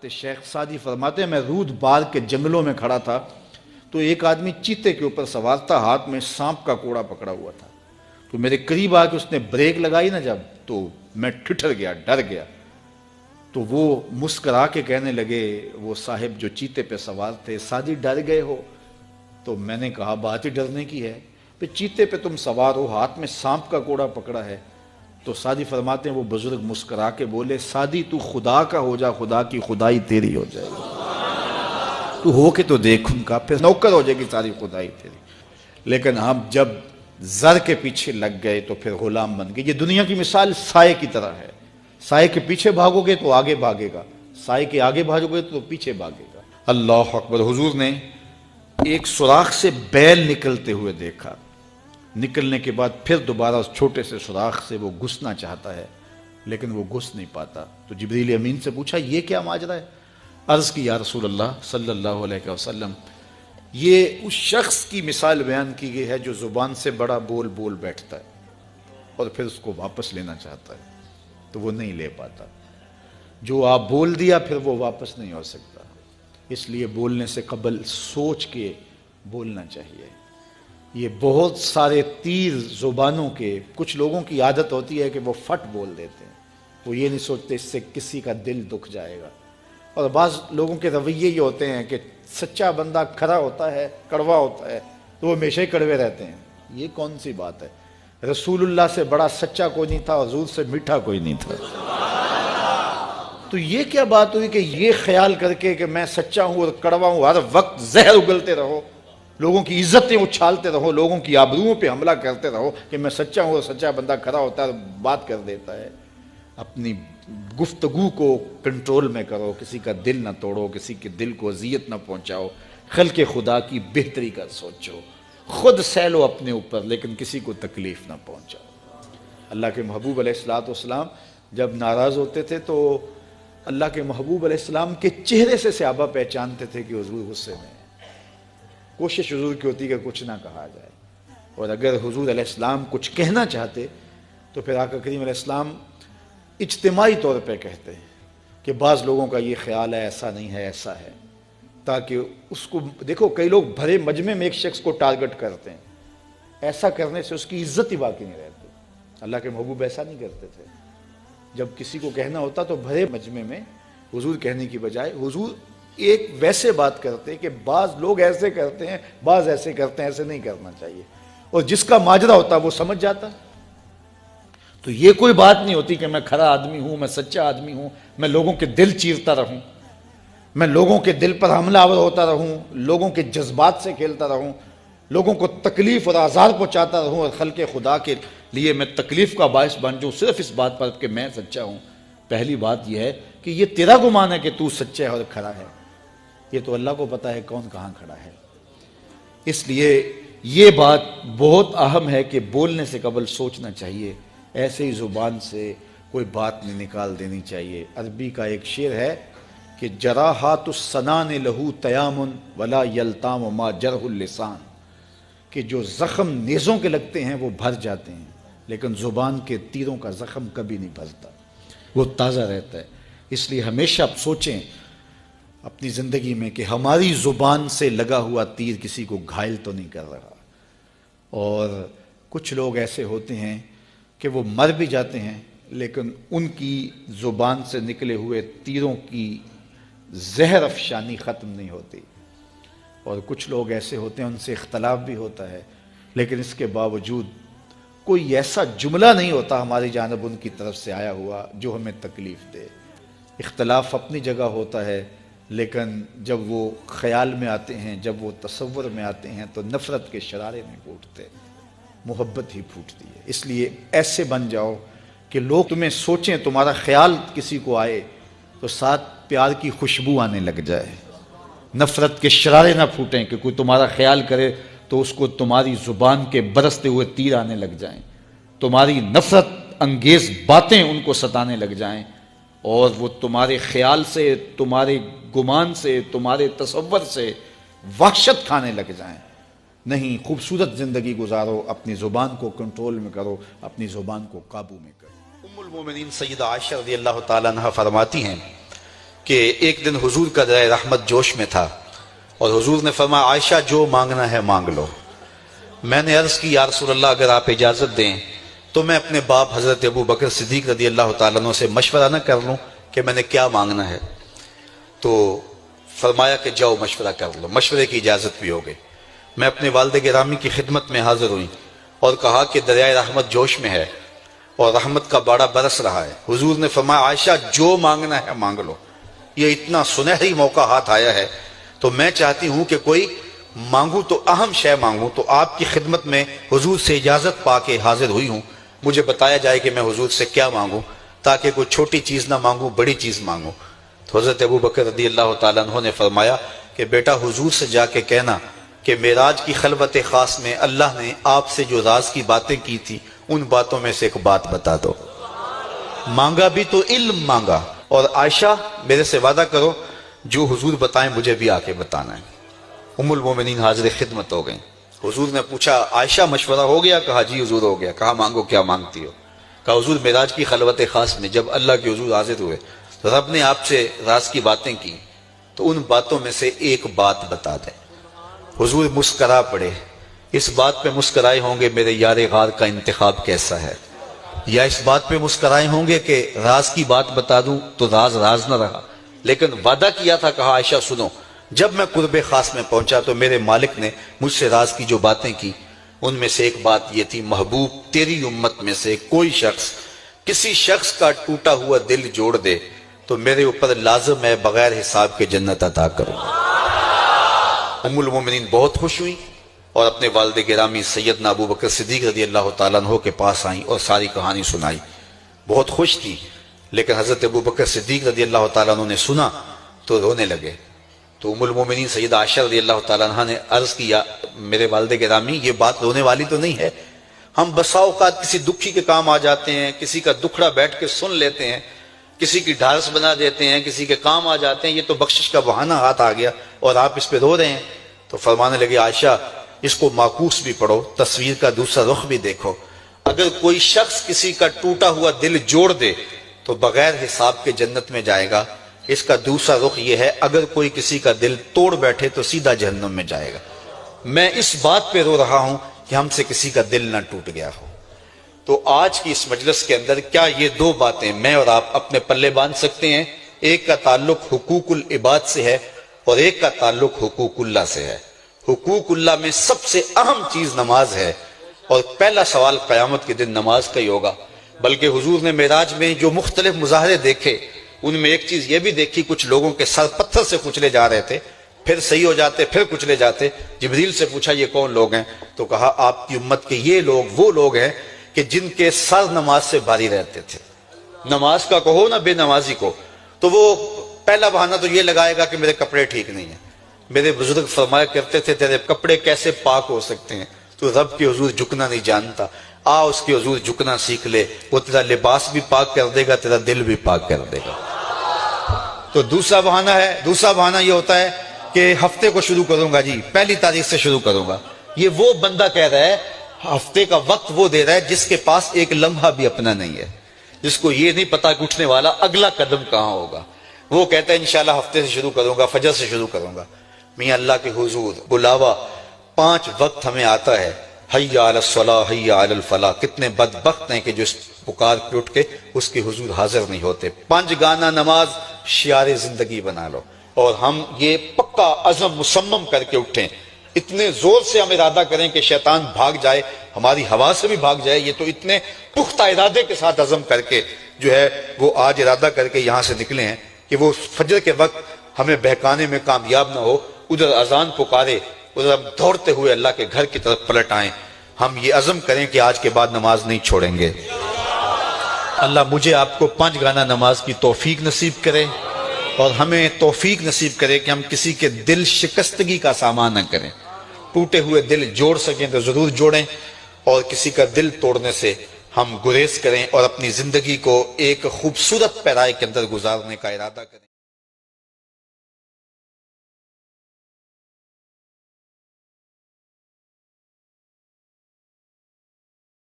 شیخ Saadi فرماتے ہیں میں رود بار کے جنگلوں میں کھڑا تھا تو ایک آدمی چیتے کے اوپر سوار تھا، ہاتھ میں سانپ کا کوڑا پکڑا ہوا تھا، تو میرے قریب آ کے اس نے بریک لگائی نا جب، تو میں ٹھٹر گیا، ڈر گیا۔ تو وہ مسکرا کے کہنے لگے وہ صاحب جو چیتے پہ سوار تھے، سعدی ڈر گئے ہو؟ تو میں نے کہا بات ہی ڈرنے کی ہے، پہ چیتے پہ تم سوار ہو، ہاتھ میں سانپ کا کوڑا پکڑا ہے۔ تو سعدی فرماتے ہیں وہ بزرگ مسکرا کے بولے سعدی تو خدا کا ہو جا، خدا کی خدائی تیری ہو جائے گی، تو ہو کے تو دیکھ ان کا، پھر نوکر ہو جائے گی ساری خدائی تیری۔ لیکن ہم جب زر کے پیچھے لگ گئے تو پھر غلام بن گئے۔ یہ دنیا کی مثال سائے کی طرح ہے، سائے کے پیچھے بھاگو گے تو آگے بھاگے گا، سائے کے آگے بھاگو گے تو پیچھے بھاگے گا۔ اللہ اکبر۔ حضور نے ایک سوراخ سے بیل نکلتے ہوئے دیکھا، نکلنے کے بعد پھر دوبارہ اس چھوٹے سے سوراخ سے وہ گھسنا چاہتا ہے لیکن وہ گھس نہیں پاتا۔ تو جبریل امین سے پوچھا یہ کیا ماجرا ہے؟ عرض کی یا رسول اللہ صلی اللہ علیہ وسلم یہ اس شخص کی مثال بیان کی گئی ہے جو زبان سے بڑا بول بول بیٹھتا ہے اور پھر اس کو واپس لینا چاہتا ہے تو وہ نہیں لے پاتا۔ جو آپ بول دیا پھر وہ واپس نہیں ہو سکتا، اس لیے بولنے سے قبل سوچ کے بولنا چاہیے۔ یہ بہت سارے تیر زبانوں کے، کچھ لوگوں کی عادت ہوتی ہے کہ وہ فٹ بول دیتے ہیں، وہ یہ نہیں سوچتے اس سے کسی کا دل دکھ جائے گا۔ اور بعض لوگوں کے رویے یہ ہوتے ہیں کہ سچا بندہ کھرا ہوتا ہے، کڑوا ہوتا ہے تو وہ ہمیشہ ہی کڑوے رہتے ہیں۔ یہ کون سی بات ہے؟ رسول اللہ سے بڑا سچا کوئی نہیں تھا، حضور سے میٹھا کوئی نہیں تھا۔ تو یہ کیا بات ہوئی کہ یہ خیال کر کے کہ میں سچا ہوں اور کڑوا ہوں، ہر وقت زہر اگلتے رہو، لوگوں کی عزتیں اچھالتے رہو، لوگوں کی آبروؤں پہ حملہ کرتے رہو کہ میں سچا ہوں اور سچا بندہ کھڑا ہوتا ہے بات کر دیتا ہے۔ اپنی گفتگو کو کنٹرول میں کرو، کسی کا دل نہ توڑو، کسی کے دل کو اذیت نہ پہنچاؤ، خلق خدا کی بہتری کا سوچو، خود سہ لو اپنے اوپر لیکن کسی کو تکلیف نہ پہنچاؤ۔ اللہ کے محبوب علیہ السلام جب ناراض ہوتے تھے تو اللہ کے محبوب علیہ السلام کے چہرے سے صحابہ پہچانتے تھے کہ حضور غصے میں ہیں۔ کوشش حضور کی ہوتی کہ کچھ نہ کہا جائے، اور اگر حضور علیہ السلام کچھ کہنا چاہتے تو پھر آقا کریم علیہ السلام اجتماعی طور پہ کہتے ہیں کہ بعض لوگوں کا یہ خیال ہے ایسا نہیں ہے ایسا ہے، تاکہ اس کو دیکھو کئی لوگ بھرے مجمع میں ایک شخص کو ٹارگٹ کرتے ہیں، ایسا کرنے سے اس کی عزت ہی باقی نہیں رہتی۔ اللہ کے محبوب ایسا نہیں کرتے تھے، جب کسی کو کہنا ہوتا تو بھرے مجمع میں حضور کہنے کی بجائے حضور ایک ویسے بات کرتے کہ بعض لوگ ایسے کرتے ہیں بعض ایسے کرتے ہیں، ایسے نہیں کرنا چاہیے، اور جس کا ماجرا ہوتا وہ سمجھ جاتا۔ تو یہ کوئی بات نہیں ہوتی کہ میں کھرا آدمی ہوں، میں سچا آدمی ہوں، میں لوگوں کے دل چیرتا رہوں، میں لوگوں کے دل پر حملہ آور ہوتا رہوں، لوگوں کے جذبات سے کھیلتا رہوں، لوگوں کو تکلیف اور آزار پہنچاتا رہوں، اور خلق خدا کے لیے میں تکلیف کا باعث بن جاؤں صرف اس بات پر کہ میں سچا ہوں۔ پہلی بات یہ ہے کہ یہ تیرا گمان ہے کہ تو سچا ہے اور کھڑا ہے، یہ تو اللہ کو پتا ہے کون کہاں کھڑا ہے۔ اس لیے یہ بات بہت اہم ہے کہ بولنے سے قبل سوچنا چاہیے، ایسے ہی زبان سے کوئی بات نہیں نکال دینی چاہیے۔ عربی کا ایک شعر ہے کہ جراحات السنان لہو تیام ولا یلتام ما جرح اللسان، کہ جو زخم نیزوں کے لگتے ہیں وہ بھر جاتے ہیں لیکن زبان کے تیروں کا زخم کبھی نہیں بھرتا، وہ تازہ رہتا ہے۔ اس لیے ہمیشہ سوچیں اپنی زندگی میں کہ ہماری زبان سے لگا ہوا تیر کسی کو گھائل تو نہیں کر رہا۔ اور کچھ لوگ ایسے ہوتے ہیں کہ وہ مر بھی جاتے ہیں لیکن ان کی زبان سے نکلے ہوئے تیروں کی زہر افشانی ختم نہیں ہوتی، اور کچھ لوگ ایسے ہوتے ہیں ان سے اختلاف بھی ہوتا ہے لیکن اس کے باوجود کوئی ایسا جملہ نہیں ہوتا ہماری جانب ان کی طرف سے آیا ہوا جو ہمیں تکلیف دے۔ اختلاف اپنی جگہ ہوتا ہے لیکن جب وہ خیال میں آتے ہیں، جب وہ تصور میں آتے ہیں تو نفرت کے شرارے نہیں پھوٹتے، محبت ہی پھوٹتی ہے۔ اس لیے ایسے بن جاؤ کہ لوگ تمہیں سوچیں، تمہارا خیال کسی کو آئے تو ساتھ پیار کی خوشبو آنے لگ جائے، نفرت کے شرارے نہ پھوٹیں کہ کوئی تمہارا خیال کرے تو اس کو تمہاری زبان کے برستے ہوئے تیر آنے لگ جائیں، تمہاری نفرت انگیز باتیں ان کو ستانے لگ جائیں، اور وہ تمہارے خیال سے، تمہارے گمان سے، تمہارے تصور سے وحشت کھانے لگ جائیں۔ نہیں، خوبصورت زندگی گزارو، اپنی زبان کو کنٹرول میں کرو، اپنی زبان کو قابو میں کرو۔ ام المومنین سیدہ عائشہ رضی اللہ تعالیٰ عنہ فرماتی ہیں کہ ایک دن حضور کا دریا رحمت جوش میں تھا اور حضور نے فرمایا عائشہ جو مانگنا ہے مانگ لو۔ میں نے عرض کی یا رسول اللہ اگر آپ اجازت دیں تو میں اپنے باپ حضرت ابو بکر صدیق رضی اللہ تعالیٰ عنہ سے مشورہ نہ کر لوں کہ میں نے کیا مانگنا ہے؟ تو فرمایا کہ جاؤ مشورہ کر لو، مشورے کی اجازت بھی ہو گئی۔ میں اپنے والد گرامی کی خدمت میں حاضر ہوئی اور کہا کہ دریائے رحمت جوش میں ہے اور رحمت کا باڑا برس رہا ہے۔ حضور نے فرمایا عائشہ جو مانگنا ہے مانگ لو، یہ اتنا سنہری موقع ہاتھ آیا ہے تو میں چاہتی ہوں کہ کوئی مانگوں تو اہم شے مانگوں، تو آپ کی خدمت میں حضور سے اجازت پا کے حاضر ہوئی ہوں، مجھے بتایا جائے کہ میں حضور سے کیا مانگوں تاکہ کوئی چھوٹی چیز نہ مانگوں بڑی چیز مانگوں۔ تو حضرت ابو بکر رضی اللہ تعالیٰ عنہ نے فرمایا کہ بیٹا حضور سے جا کے کہنا کہ معراج کی خلوت خاص میں اللہ نے آپ سے جو راز کی باتیں کی تھی ان باتوں میں سے ایک بات بتا دو۔ مانگا بھی تو علم مانگا، اور عائشہ میرے سے وعدہ کرو جو حضور بتائیں مجھے بھی آ کے بتانا ہے۔ ام المومنین حاضر خدمت ہو گئیں۔ حضور نے پوچھا عائشہ مشورہ ہو گیا؟ کہا جی حضور ہو گیا۔ کہا مانگو کیا مانگتی ہو؟ کہا حضور معراج کی خلوت خاص میں جب اللہ کے حضور حاضر ہوئے رب نے آپ سے راز کی باتیں کی تو ان باتوں میں سے ایک بات بتا دیں۔ حضور مسکرا پڑے۔ اس بات پہ مسکرائے ہوں گے میرے یار غار کا انتخاب کیسا ہے، یا اس بات پہ مسکرائے ہوں گے کہ راز کی بات بتا دوں تو راز راز نہ رہا، لیکن وعدہ کیا تھا۔ کہا عائشہ سنو، جب میں قرب خاص میں پہنچا تو میرے مالک نے مجھ سے راز کی جو باتیں کی ان میں سے ایک بات یہ تھی، محبوب تیری امت میں سے کوئی شخص کسی شخص کا ٹوٹا ہوا دل جوڑ دے تو میرے اوپر لازم ہے بغیر حساب کے جنت عطا کروں۔ ام المومنین بہت خوش ہوئی اور اپنے والد گرامی سیدنا ابو بکر صدیق رضی اللہ تعالیٰ عنہ کے پاس آئیں اور ساری کہانی سنائی۔ بہت خوش تھی، لیکن حضرت ابو بکر صدیق رضی اللہ تعالیٰ عنہ نے سنا تو رونے لگے۔ تو ام المومنین سیدہ عائشہ رضی اللہ تعالیٰ عنہ نے عرض کیا میرے والد گرامی یہ بات رونے والی تو نہیں ہے، ہم بسا اوقات کسی دکھی کے کام آ جاتے ہیں، کسی کا دکھڑا بیٹھ کے سن لیتے ہیں، کسی کی ڈھارس بنا دیتے ہیں، کسی کے کام آ جاتے ہیں، یہ تو بخشش کا بہانہ ہاتھ آ گیا اور آپ اس پہ رو رہے ہیں۔ تو فرمانے لگے عائشہ اس کو معکوس بھی پڑھو، تصویر کا دوسرا رخ بھی دیکھو، اگر کوئی شخص کسی کا ٹوٹا ہوا دل جوڑ دے تو بغیر حساب کے جنت میں جائے گا، اس کا دوسرا رخ یہ ہے اگر کوئی کسی کا دل توڑ بیٹھے تو سیدھا جہنم میں جائے گا۔ میں اس بات پہ رو رہا ہوں کہ ہم سے کسی کا دل نہ ٹوٹ گیا ہو۔ تو آج کی اس مجلس کے اندر کیا یہ دو باتیں میں اور آپ اپنے پلے باندھ سکتے ہیں؟ ایک کا تعلق حقوق العباد سے ہے اور ایک کا تعلق حقوق اللہ سے ہے۔ حقوق اللہ میں سب سے اہم چیز نماز ہے، اور پہلا سوال قیامت کے دن نماز کا ہی ہوگا۔ بلکہ حضور نے معراج میں جو مختلف مظاہرے دیکھے ان میں ایک چیز یہ بھی دیکھی، کچھ لوگوں کے سر پتھر سے کچلے جا رہے تھے، پھر صحیح ہو جاتے پھر کچلے جاتے۔ جبریل سے پوچھا یہ کون لوگ ہیں؟ تو کہا آپ کی امت کے یہ لوگ وہ لوگ ہیں کہ جن کے سر نماز سے بھاری رہتے تھے۔ نماز کا کہو نہ بے نمازی کو، تو وہ پہلا بہانہ تو یہ لگائے گا کہ میرے کپڑے ٹھیک نہیں ہیں۔ میرے بزرگ فرمایا کرتے تھے تیرے کپڑے کیسے پاک ہو سکتے ہیں؟ تو رب کے حضور جھکنا نہیں جانتا، آ اس کے حضور جھکنا سیکھ لے، وہ تیرا لباس بھی پاک کر دے گا، تیرا دل بھی پاک کر دے گا۔ تو دوسرا بہانہ یہ ہوتا ہے کہ ہفتے کو شروع کروں گا جی، پہلی تاریخ سے شروع کروں گا۔ یہ وہ بندہ کہہ رہا ہے، ہفتے کا وقت وہ دے رہا ہے جس کے پاس ایک لمحہ بھی اپنا نہیں ہے، جس کو یہ نہیں پتا کہ اٹھنے والا اگلا قدم کہاں ہوگا۔ وہ کہتا ہے انشاءاللہ ہفتے سے شروع کروں گا، فجر سے شروع کروں گا۔ میاں اللہ کے حضور بلاوا 5 وقت ہمیں آتا ہے، حی علی الصلاۃ حی علی الفلاح۔ کتنے بدبخت ہیں کہ جو اس پکار کے اٹھ کے اس کے حضور حاضر نہیں ہوتے۔ 5 گانا نماز شعار زندگی بنا لو، اور ہم یہ پکا عزم مصمم کر کے اٹھیں، اتنے زور سے ہم ارادہ کریں کہ شیطان بھاگ جائے، ہماری ہوا سے بھی بھاگ جائے۔ یہ تو اتنے پختہ ارادے کے ساتھ عزم کر کے جو ہے وہ آج ارادہ کر کے یہاں سے نکلے ہیں کہ وہ فجر کے وقت ہمیں بہکانے میں کامیاب نہ ہو، ادھر اذان پکارے ادھر ہم دوڑتے ہوئے اللہ کے گھر کی طرف پلٹ آئیں۔ ہم یہ عزم کریں کہ آج کے بعد نماز نہیں چھوڑیں گے۔ اللہ مجھے آپ کو 5 گانا نماز کی توفیق نصیب کرے، اور ہمیں توفیق نصیب کرے کہ ہم کسی کے دل شکستگی کا سامان نہ کریں۔ ٹوٹے ہوئے دل جوڑ سکیں تو ضرور جوڑیں، اور کسی کا دل توڑنے سے ہم گریز کریں اور اپنی زندگی کو ایک خوبصورت پیرائی کے اندر گزارنے کا ارادہ کریں۔